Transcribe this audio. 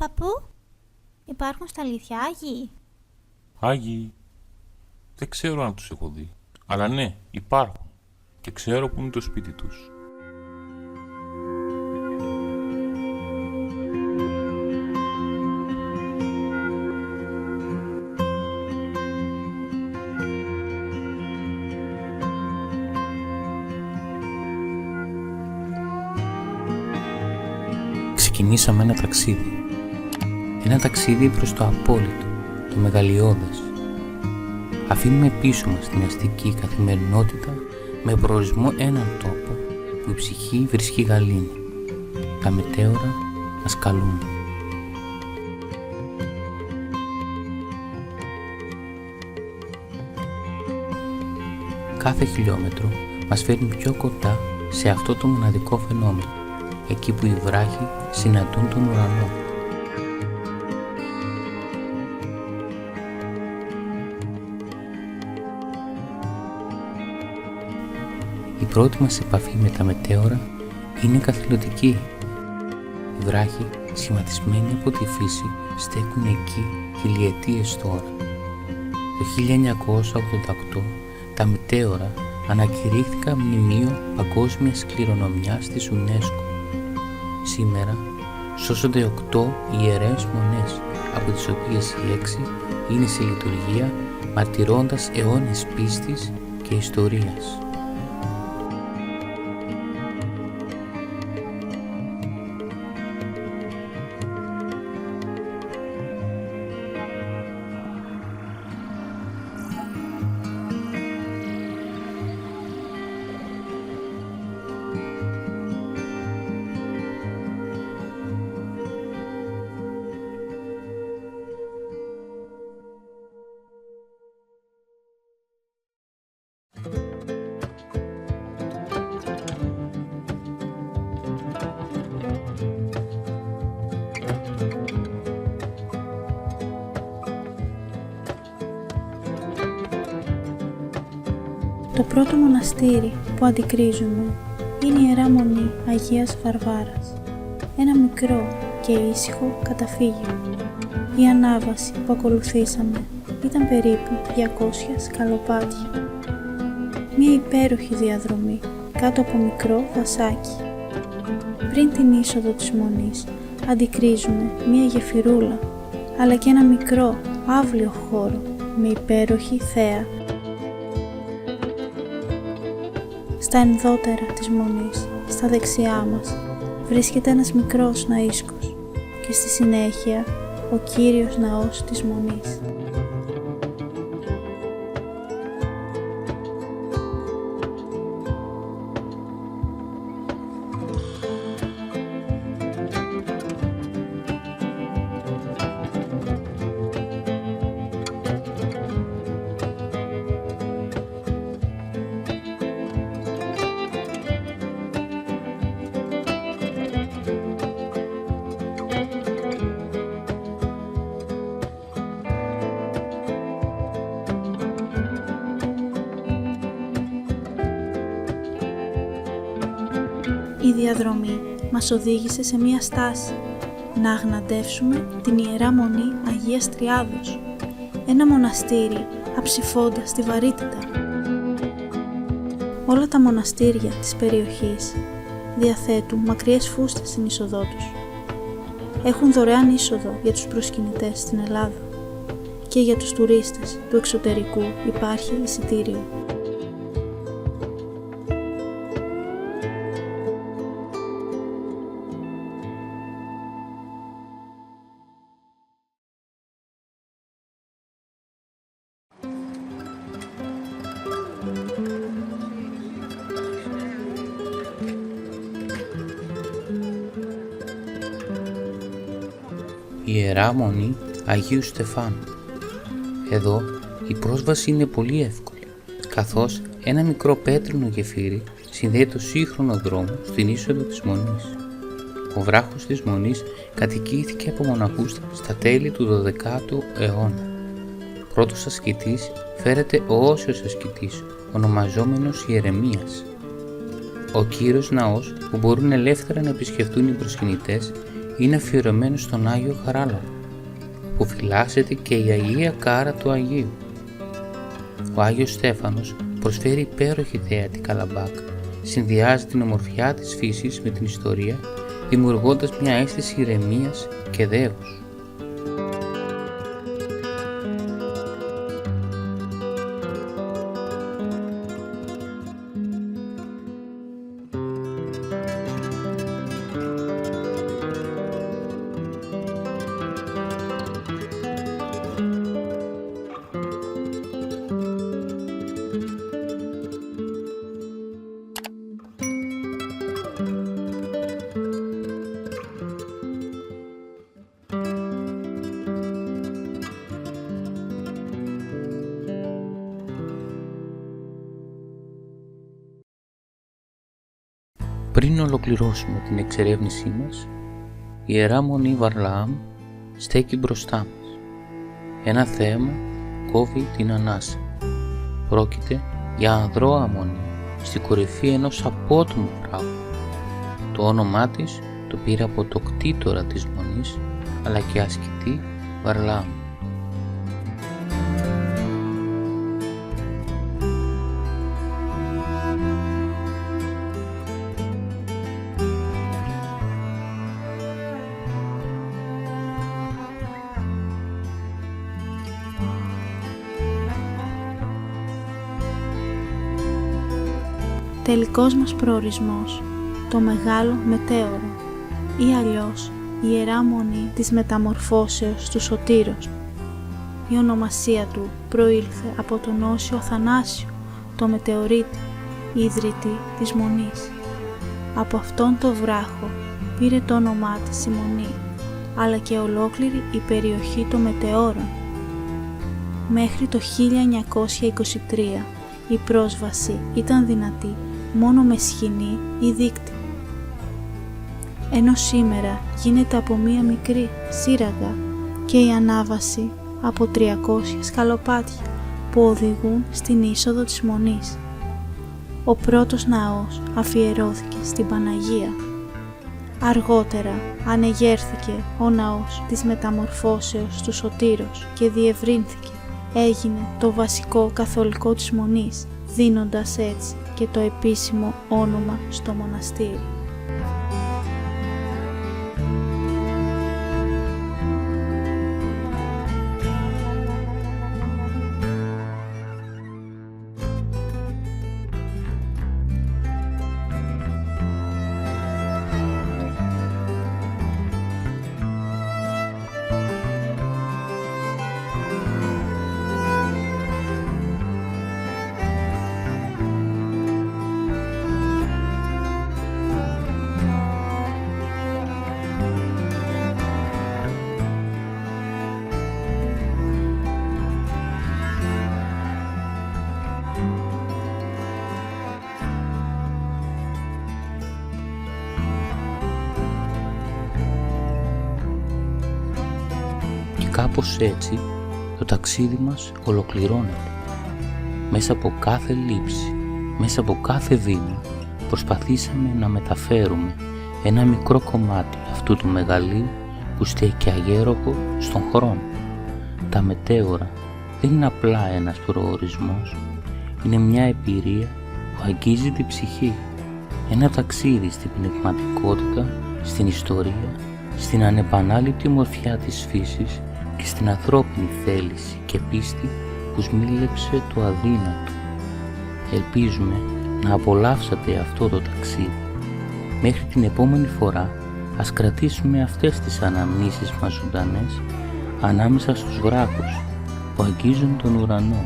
Παππού, υπάρχουν στα αλήθεια Άγιοι? Άγιοι, δεν ξέρω αν τους έχω δει. Αλλά ναι, υπάρχουν. Και ξέρω που είναι το σπίτι τους. Ξεκινήσαμε ένα ταξίδι. Ένα ταξίδι προς το απόλυτο, το μεγαλειώδες. Αφήνουμε πίσω μας την αστική καθημερινότητα με προορισμό έναν τόπο που η ψυχή βρίσκει γαλήνη. Τα μετέωρα μας καλούν. Κάθε χιλιόμετρο μας φέρνει πιο κοντά σε αυτό το μοναδικό φαινόμενο, εκεί που οι βράχοι συναντούν τον ουρανό. Η πρώτη μας επαφή με τα μετέωρα είναι καθηλωτική. Οι βράχοι, σχηματισμένοι από τη φύση, στέκουν εκεί χιλιετίες τώρα. Το 1988 τα μετέωρα ανακηρύχθηκαν μνημείο παγκόσμιας κληρονομιάς της UNESCO. Σήμερα σώζονται 8 ιερές μονές, από τις οποίες οι 6 είναι σε λειτουργία, μαρτυρώντας αιώνες πίστης και ιστορίας. Το πρώτο μοναστήρι που αντικρίζουμε είναι η Ιερά Μονή Αγίας Βαρβάρας, ένα μικρό και ήσυχο καταφύγιο. Η ανάβαση που ακολουθήσαμε ήταν περίπου 200 σκαλοπάτια. Μια υπέροχη διαδρομή κάτω από μικρό δασάκι. Πριν την είσοδο της Μονής αντικρίζουμε μια γεφυρούλα, αλλά και ένα μικρό άβλιο χώρο με υπέροχη θέα. Στα ενδότερα της Μονής, στα δεξιά μας, βρίσκεται ένας μικρός ναΐσκος και στη συνέχεια ο κύριος ναός της Μονής. Η διαδρομή μας οδήγησε σε μία στάση, να αγναντεύσουμε την Ιερά Μονή Αγίας Τριάδος, ένα μοναστήρι αψηφώντας τη βαρύτητα. Όλα τα μοναστήρια της περιοχής διαθέτουν μακριές φούστες στην είσοδό τους. Έχουν δωρεάν είσοδο για τους προσκυνητές στην Ελλάδα και για τους τουρίστες του εξωτερικού υπάρχει εισιτήριο. Η Ιερά Μονή Αγίου Στεφάνου. Εδώ η πρόσβαση είναι πολύ εύκολη, καθώς ένα μικρό πέτρινο γεφύρι συνδέει το σύγχρονο δρόμο στην είσοδο της Μονής. Ο βράχος της Μονής κατοικήθηκε από μοναχούς στα τέλη του 12ου αιώνα. Πρώτος ασκητής φέρεται ο όσιος ασκητής, ονομαζόμενος Ιερεμίας. Ο κύριος ναός που μπορούν ελεύθερα να επισκεφτούν οι προσκυνητές είναι αφιερωμένο στον Άγιο Χαράλαμπο, που φυλάσσεται και η Αγία Κάρα του Αγίου. Ο Άγιος Στέφανος προσφέρει υπέροχη θεατρικά λαμπάκα, συνδυάζει την ομορφιά της φύσης με την ιστορία, δημιουργώντας μια αίσθηση ηρεμίας και δέους. Πριν ολοκληρώσουμε την εξερεύνησή μας, η Ιερά Μονή Βαρλαάμ στέκει μπροστά μας. Ένα θέαμα κόβει την ανάσα. Πρόκειται για ανδρώα μονή στη κορυφή ενός απότομου βράχου. Το όνομά της το πήρε από το κτήτορα της μονής, αλλά και ασκητή Βαρλαάμ. Τελικός μας προορισμός, το Μεγάλο Μετέωρο ή αλλιώς η Ιερά Μονή της Μεταμορφώσεως του Σωτήρος. Η ονομασία του προήλθε από τον Όσιο Αθανάσιο, το Μετεωρίτη, ιδρυτή της Μονής. Από αυτόν το βράχο πήρε το όνομά της η Μονή, αλλά και ολόκληρη η περιοχή των Μετεώρων. Μέχρι το 1923 η πρόσβαση ήταν δυνατή μόνο με σχοινή ή δείκτη. Ενώ σήμερα γίνεται από μία μικρή σύραγγα και η ανάβαση από 300 σκαλοπάτια που οδηγούν στην είσοδο της Μονής. Ο πρώτος ναός αφιερώθηκε στην Παναγία. Αργότερα ανεγέρθηκε ο ναός της Μεταμορφώσεως του Σωτήρος και διευρύνθηκε. Έγινε το βασικό καθολικό της Μονής, δίνοντας έτσι και το επίσημο όνομα στο μοναστήρι. Κάπως έτσι το ταξίδι μας ολοκληρώνεται. Μέσα από κάθε λήψη, μέσα από κάθε βήμα προσπαθήσαμε να μεταφέρουμε ένα μικρό κομμάτι αυτού του μεγαλείου που στέκει αγέροχο στον χρόνο. Τα μετέωρα δεν είναι απλά ένας προορισμός, είναι μια εμπειρία που αγγίζει την ψυχή. Ένα ταξίδι στην πνευματικότητα, στην ιστορία, στην ανεπανάληπτη μορφιά της φύσης και στην ανθρώπινη θέληση και πίστη που σμίλεψε το αδύνατο. Ελπίζουμε να απολαύσατε αυτό το ταξίδι. Μέχρι την επόμενη φορά ας κρατήσουμε αυτές τις αναμνήσεις μας ζωντανές ανάμεσα στους βράχους που αγγίζουν τον ουρανό.